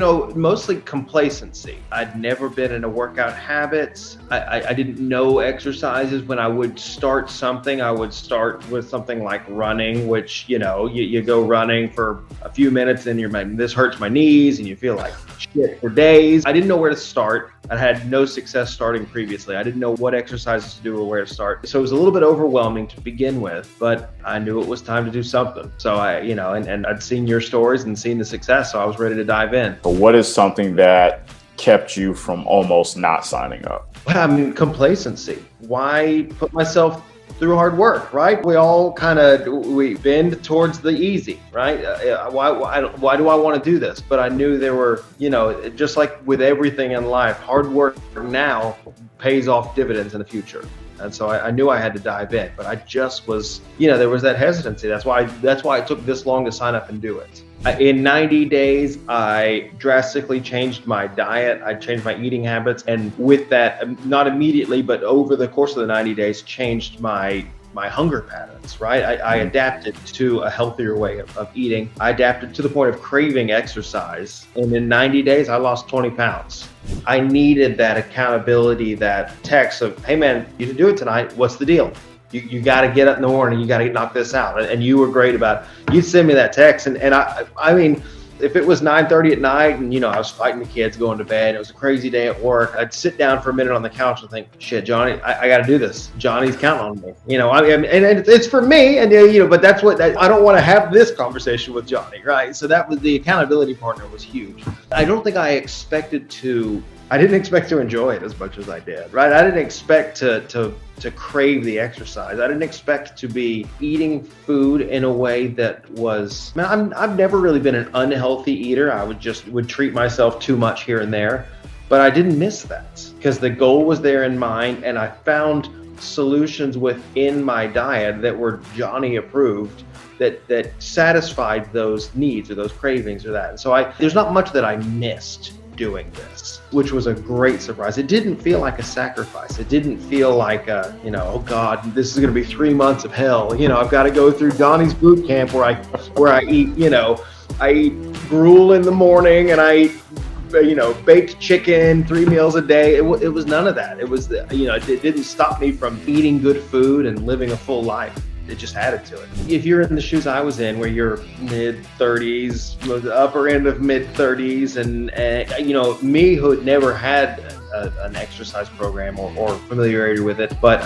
Mostly complacency. I'd never been in a workout habit. I didn't know exercises. When I would start something, I would start with something like running, which, you go running for a few minutes and this hurts my knees and you feel like shit for days. I didn't know where to start. I had no success starting previously. I didn't know what exercises to do or where to start. So it was a little bit overwhelming to begin with, but I knew it was time to do something. So and I'd seen your stories and seen the success, so I was ready to dive in. But what is something that kept you from almost not signing up? Complacency. Why put myself through hard work, right? We all we bend towards the easy, right? Why do I want to do this? But I knew there were, just like with everything in life, hard work now pays off dividends in the future. And so I knew I had to dive in, but I just was, there was that hesitancy. That's why it took this long to sign up and do it. In 90 days, I drastically changed my diet. I changed my eating habits. And with that, not immediately, but over the course of the 90 days, changed my hunger patterns, right? I adapted to a healthier way of eating. I adapted to the point of craving exercise. And in 90 days, I lost 20 pounds. I needed that accountability, that text of, hey man, you can do it tonight. What's the deal? You got to get up in the morning. You got to knock this out. And you were great about, you'd send me that text. And I mean, if it was 9:30 at night and, I was fighting the kids going to bed, it was a crazy day at work, I'd sit down for a minute on the couch and think, shit, Johnny, I got to do this. Johnny's counting on me. And it's for me. And, but that's I don't want to have this conversation with Johnny, right? So that was the accountability partner was huge. I don't think I didn't expect to enjoy it as much as I did, right? I didn't expect to crave the exercise. I didn't expect to be eating food in a way that was, I've never really been an unhealthy eater. I would treat myself too much here and there, but I didn't miss that because the goal was there in mind. And I found solutions within my diet that were Johnny approved that satisfied those needs or those cravings or that. And so there's not much that I missed doing this, which was a great surprise. It didn't feel like a sacrifice. It didn't feel like oh God, this is going to be 3 months of hell. I've got to go through Johnny's boot camp where I eat, I eat gruel in the morning and I eat, baked chicken 3 meals a day. It was none of that. It was, it didn't stop me from eating good food and living a full life. It just added to it. If you're in the shoes I was in, where you're mid-30s, the upper end of mid-30s, and me who had never had an exercise program or familiarity with it, but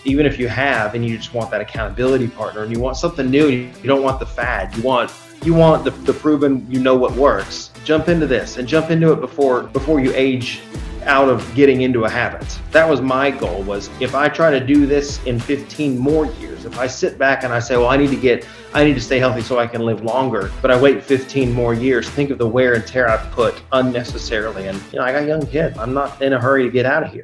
even if you have and you just want that accountability partner and you want something new, you don't want the fad, you want the proven, what works, jump into this and jump into it before you age out of getting into a habit. That was my goal, was if I try to do this in 15 more years, if I sit back and I say, well, I need to stay healthy so I can live longer, but I wait 15 more years, think of the wear and tear I've put unnecessarily. And I got young kids. I'm not in a hurry to get out of here.